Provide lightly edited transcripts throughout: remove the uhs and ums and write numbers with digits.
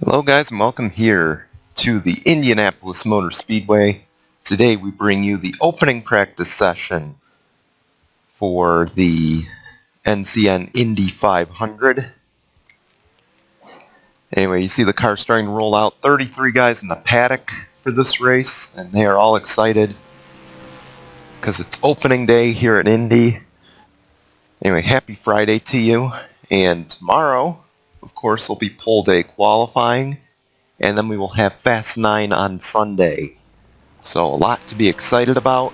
Hello guys and welcome here to the Indianapolis Motor Speedway. Today we bring you the opening practice session for the NCN Indy 500. Anyway, you see the car starting to roll out. 33 guys in the paddock for this race, and they are all excited because it's opening day here at Indy. Anyway, happy Friday to you, and tomorrow, of course, will be pole day qualifying. And then we will have Fast 9 on Sunday. So a lot to be excited about.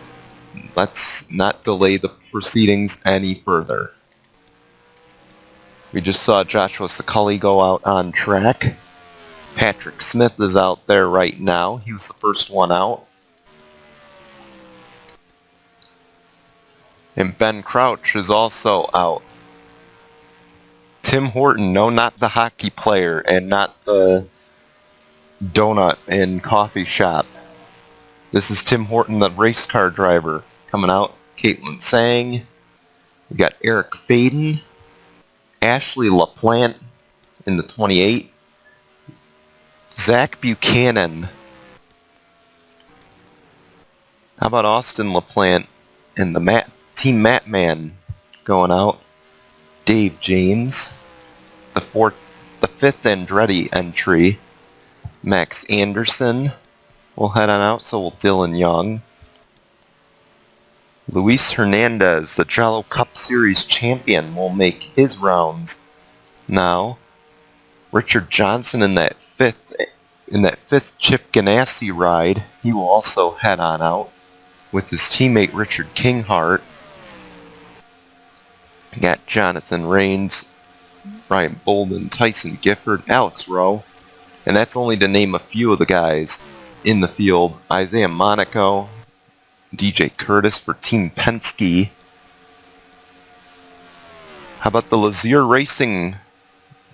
Let's not delay the proceedings any further. We just saw Joshua Scully go out on track. Patrick Smith is out there right now. He was the first one out. And Ben Crouch is also out. Tim Horton, no, not the hockey player and not the donut and coffee shop. This is Tim Horton, the race car driver, coming out. Caitlin Sang. We got Eric Faden. Ashley LaPlante in the 28. Zach Buchanan. How about Austin LaPlante and the Team Matman going out. Dave James. The fifth Andretti entry. Max Anderson will head on out, so will Dylan Young. Luis Hernandez, the Jello Cup Series champion, will make his rounds now. Richard Johnson in that fifth Chip Ganassi ride, he will also head on out with his teammate Richard Kinghart. We got Jonathan Rains, Brian Bolden, Tyson Gifford, Alex Rowe. And that's only to name a few of the guys in the field. Isaiah Monaco, DJ Curtis for Team Penske. How about the Lazier Racing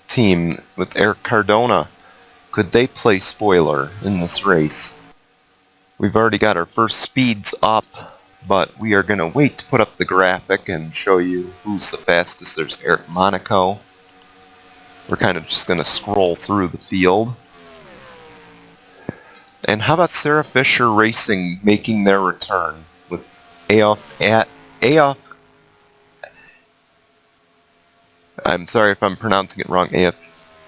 team with Eric Cardona? Could they play spoiler in this race? We've already got our first speeds up, but we are going to wait to put up the graphic and show you who's the fastest. There's Eric Monaco. We're kind of just going to scroll through the field. And how about Sarah Fisher Racing making their return with I'm sorry if I'm pronouncing it wrong, AF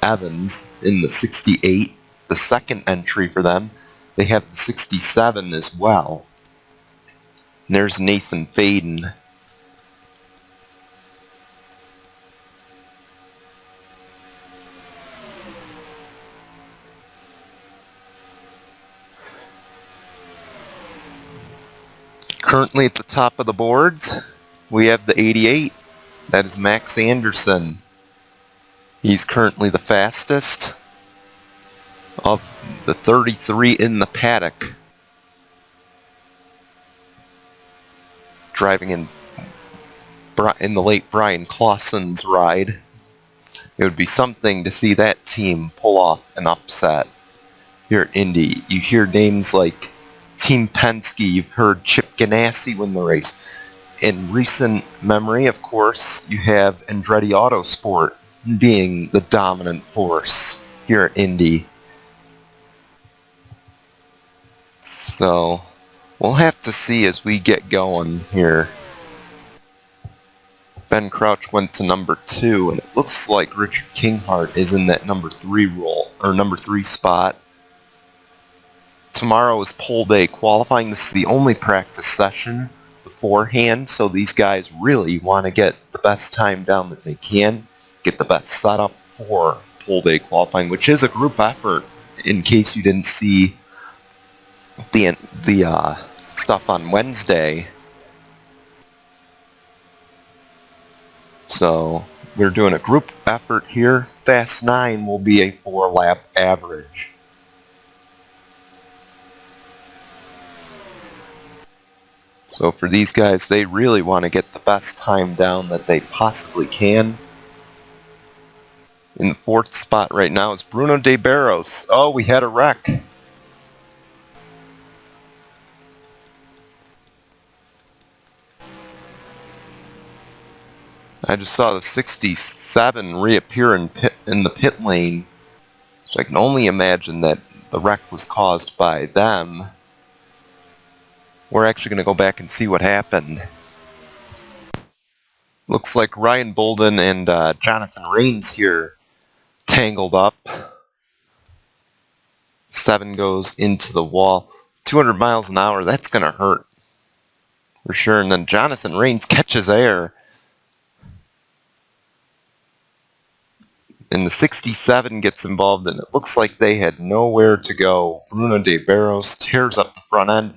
Evans in the 68, the second entry for them. They have the 67 as well. And there's Nathan Faden. Currently at the top of the boards, we have the 88. That is Max Anderson. He's currently the fastest of the 33 in the paddock. Driving in the late Brian Clausen's ride. It would be something to see that team pull off an upset here at Indy. You hear names like Team Penske, you've heard Chip Ganassi win the race. In recent memory, of course, you have Andretti Autosport being the dominant force here at Indy. So, we'll have to see as we get going here. Ben Crouch went to number 2, and it looks like Richard Kinghart is in that number 3 spot. Tomorrow is pole day qualifying. This is the only practice session beforehand, so these guys really want to get the best time down that they can, get the best setup for pole day qualifying, which is a group effort in case you didn't see the stuff on Wednesday. So we're doing a group effort here. Fast 9 will be a 4-lap average. So for these guys, they really want to get the best time down that they possibly can. In the 4th spot right now is Bruno De Barros. Oh, we had a wreck. I just saw the 67 reappear in the pit lane. So I can only imagine that the wreck was caused by them. We're actually going to go back and see what happened. Looks like Ryan Bolden and Jonathan Rains here tangled up. 7 goes into the wall. 200 miles an hour, that's going to hurt for sure. And then Jonathan Rains catches air. And the 67 gets involved, and it looks like they had nowhere to go. Bruno de Barros tears up the front end.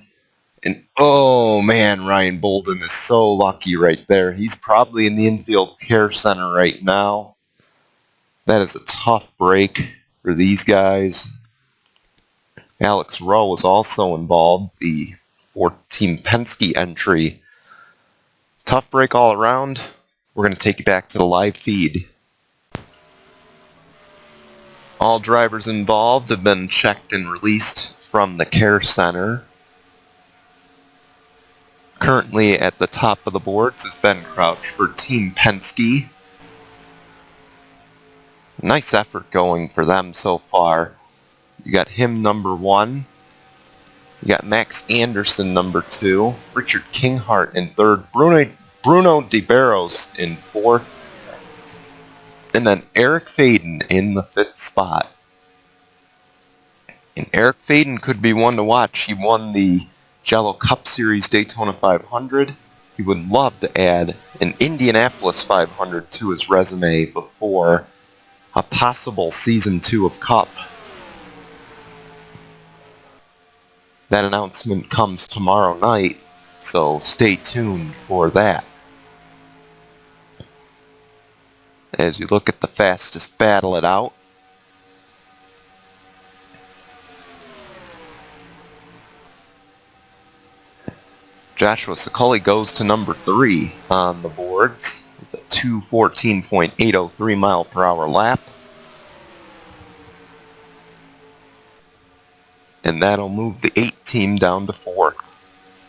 And oh man, Ryan Bolden is so lucky right there. He's probably in the infield care center right now. That is a tough break for these guys. Alex Rowe was also involved, the Team Penske entry. Tough break all around. We're going to take you back to the live feed. All drivers involved have been checked and released from the care center. Currently at the top of the boards is Ben Crouch for Team Penske. Nice effort going for them so far. You got him number 1. You got Max Anderson number 2. Richard Kinghart in 3rd. Bruno de Barros in 4th. And then Eric Faden in the 5th spot. And Eric Faden could be one to watch. He won the Jello Cup Series Daytona 500. He would love to add an Indianapolis 500 to his resume before a possible Season 2 of Cup. That announcement comes tomorrow night, so stay tuned for that. As you look at the fastest battle it out, Joshua Siculi goes to number 3 on the boards with a 2:14.803 mile per hour lap. And that'll move the 8 team down to 4th.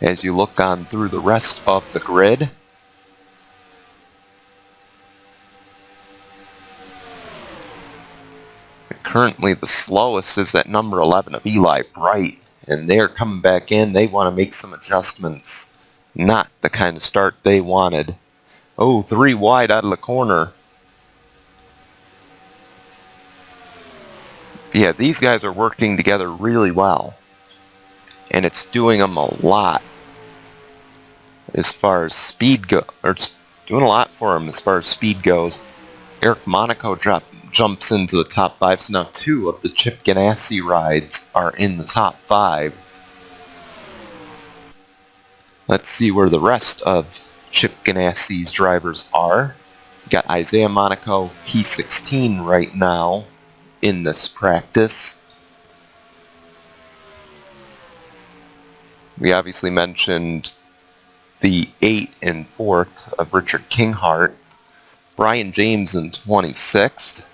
As you look on through the rest of the grid, currently the slowest is at number 11 of Eli Bright. And they're coming back in. They want to make some adjustments. Not the kind of start they wanted. Oh, 3 wide out of the corner. Yeah, these guys are working together really well. And it's doing them a lot as far as speed goes. Or it's doing a lot for them as far as speed goes. Eric Monaco jumps into the top 5, so now 2 of the Chip Ganassi rides are in the top 5. Let's see where the rest of Chip Ganassi's drivers are. We got Isaiah Monaco, P16 right now in this practice. We obviously mentioned the 8 and 4th of Richard Kinghart. Brian James in 26th.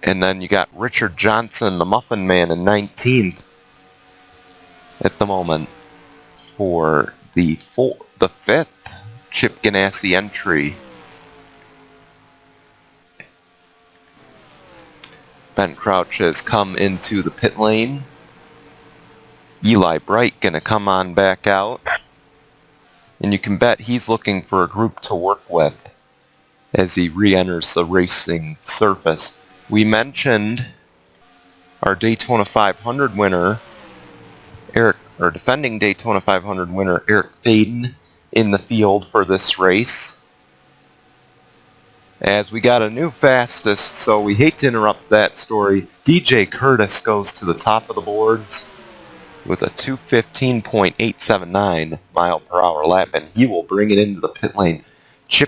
And then you got Richard Johnson, the Muffin Man, in 19th at the moment for the 5th Chip Ganassi entry. Ben Crouch has come into the pit lane. Eli Bright gonna come on back out. And you can bet he's looking for a group to work with as he re-enters the racing surface. We mentioned our Daytona 500 winner, defending Daytona 500 winner Eric Faden in the field for this race. As we got a new fastest, so we hate to interrupt that story. DJ Curtis goes to the top of the boards with a 2:15.879 mile per hour lap, and he will bring it into the pit lane. Team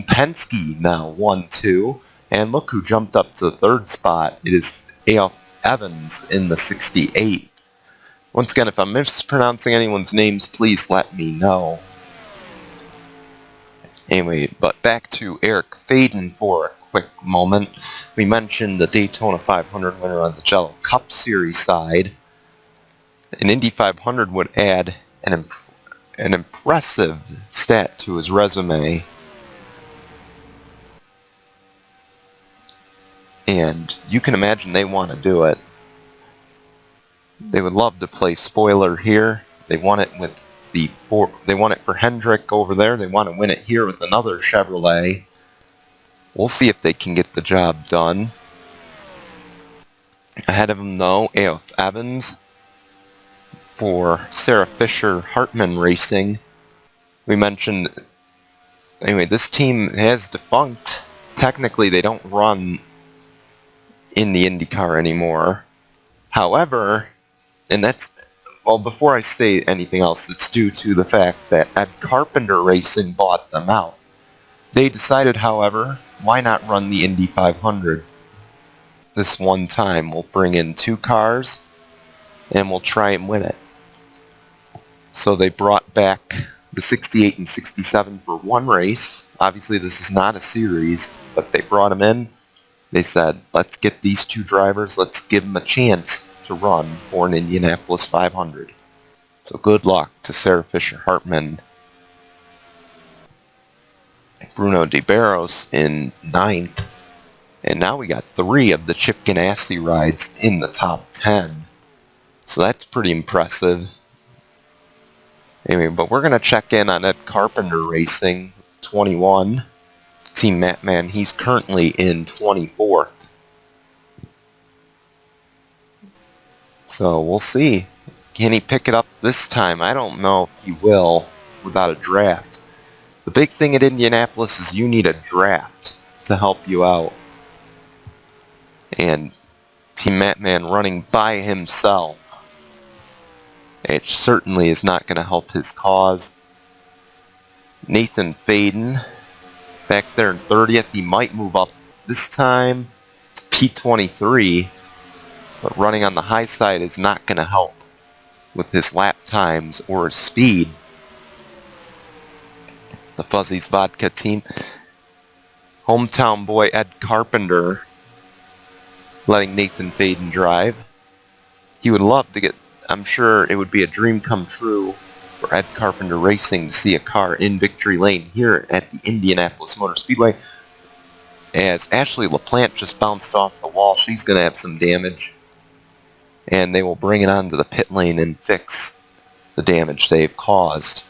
Penske now 1-2. And look who jumped up to the 3rd spot. It is A.F. Evans in the 68. Once again, if I'm mispronouncing anyone's names, please let me know. Anyway, but back to Eric Faden for a quick moment. We mentioned the Daytona 500 winner on the Jello Cup Series side. An Indy 500 would add an impressive stat to his resume. and you can imagine they want to do it. They would love to play spoiler here. They want it with they want it for Hendrick over there. They want to win it here with another Chevrolet. We'll see if they can get the job done. Ahead of them, though, AF Evans for Sarah Fisher Hartman Racing. We mentioned, anyway, this team has defunct. Technically, they don't run in the IndyCar anymore. However, and that's, well, before I say anything else, it's due to the fact that Ed Carpenter Racing bought them out. They decided, however, why not run the Indy 500? This one time, we'll bring in 2 cars, and we'll try and win it. So they brought back the 68 and 67 for one race. Obviously, this is not a series, but they brought them in. They said, let's get these 2 drivers, let's give them a chance to run for an Indianapolis 500. So good luck to Sarah Fisher Hartman. Bruno De Barros in 9th. And now we got 3 of the Chip Ganassi rides in the top 10. So that's pretty impressive. Anyway, but we're going to check in on Ed Carpenter Racing, 21. Team Matman, he's currently in 24th. So we'll see. Can he pick it up this time? I don't know if he will without a draft. The big thing at Indianapolis is you need a draft to help you out. And Team Matman running by himself, it certainly is not going to help his cause. Nathan Faden back there in 30th. He might move up this time to P23, but running on the high side is not going to help with his lap times or his speed. The Fuzzy's Vodka team. Hometown boy Ed Carpenter letting Nathan Faden drive. He would love to get, I'm sure it would be a dream come true for Ed Carpenter Racing to see a car in victory lane here at the Indianapolis Motor Speedway. As Ashley LaPlante just bounced off the wall, she's going to have some damage. And they will bring it onto the pit lane and fix the damage they've caused.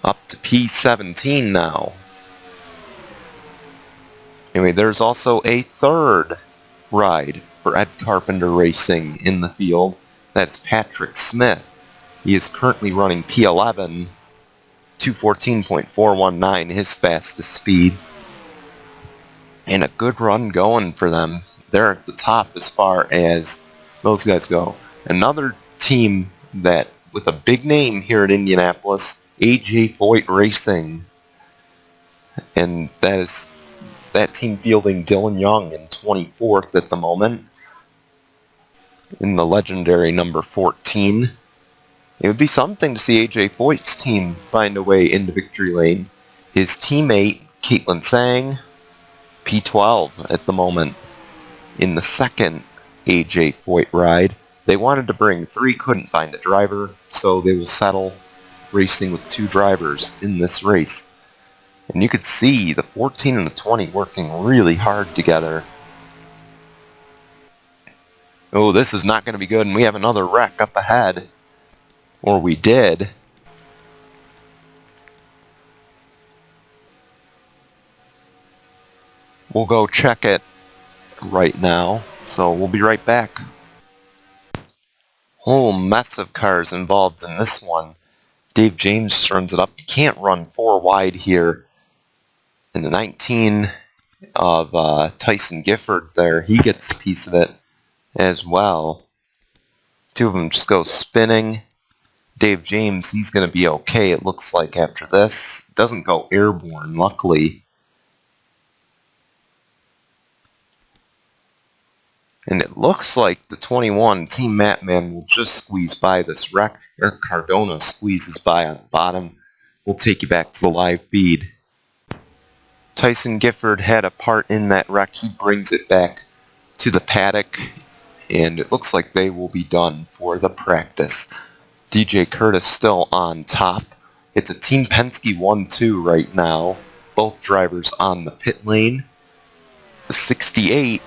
Up to P17 now. Anyway, there's also a 3rd ride for Ed Carpenter Racing in the field. That's Patrick Smith. He is currently running P11, 214.419, his fastest speed. And a good run going for them. They're at the top as far as those guys go. Another team that, with a big name here at Indianapolis, AJ Foyt Racing. And that team fielding Dylan Young in 24th at the moment, in the legendary number 14. It would be something to see AJ Foyt's team find a way into victory lane. His teammate, Caitlin Sang, P12 at the moment, in the 2nd AJ Foyt ride. They wanted to bring 3, couldn't find a driver, so they will settle racing with 2 drivers in this race. And you could see the 14 and the 20 working really hard together. Oh, this is not going to be good, and we have another wreck up ahead. Or we did. We'll go check it right now, so we'll be right back. Whole mess of cars involved in this one. Dave James runs it up. You can't run 4 wide here. And the 19 of Tyson Gifford there, he gets a piece of it as well. 2 of them just go spinning. Dave James, he's going to be okay, it looks like, after this. Doesn't go airborne, luckily. And it looks like the 21, Team Matman, will just squeeze by this wreck. Eric Cardona squeezes by on the bottom. We'll take you back to the live feed. Tyson Gifford had a part in that wreck. He brings it back to the paddock, and it looks like they will be done for the practice. DJ Curtis still on top. It's a Team Penske 1-2 right now. both drivers on the pit lane. The 68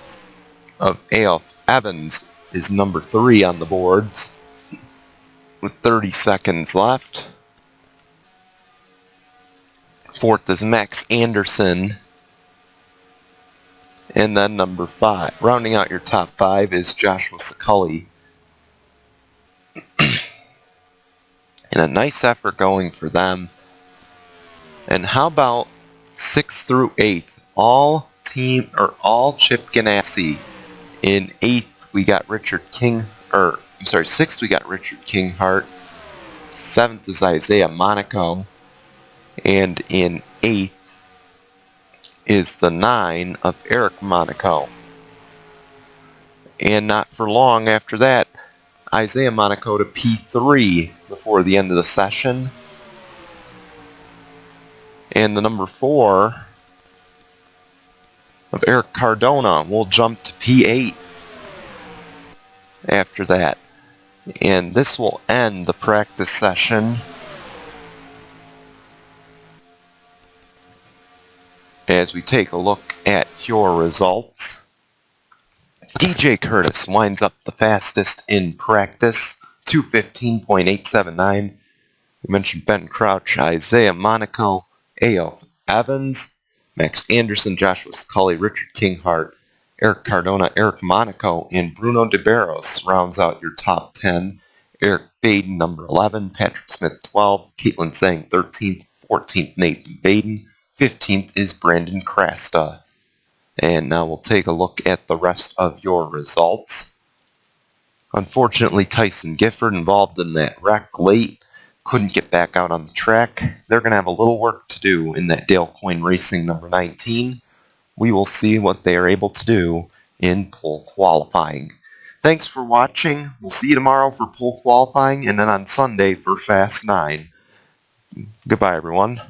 of A.F. Evans is number 3 on the boards with 30 seconds left. 4th is Max Anderson. And then number 5. Rounding out your top 5 is Joshua Scully. And a nice effort going for them. And how about 6th through 8th? All Chip Ganassi. In 8th we got Richard 6th we got Richard Kinghart. 7th is Isaiah Monaco. And in 8th is the 9 of Eric Monaco. And not for long after that, Isaiah Monaco to P3 before the end of the session. And the number 4 of Eric Cardona will jump to P8 after that. And this will end the practice session. As we take a look at your results, DJ Curtis winds up the fastest in practice, 2:15.879. We mentioned Ben Crouch, Isaiah Monaco, A.F. Evans, Max Anderson, Joshua Scully, Richard Kinghart, Eric Cardona, Eric Monaco, and Bruno De Barros rounds out your top 10. Eric Baden, number 11, Patrick Smith, 12, Caitlin Zhang, 13th, 14th, Nathan Baden, 15th is Brandon Krasta. And now we'll take a look at the rest of your results. Unfortunately, Tyson Gifford, involved in that wreck late, couldn't get back out on the track. They're going to have a little work to do in that Dale Coyne Racing number 19. We will see what they are able to do in pole qualifying. Thanks for watching. We'll see you tomorrow for pole qualifying and then on Sunday for Fast 9. Goodbye, everyone.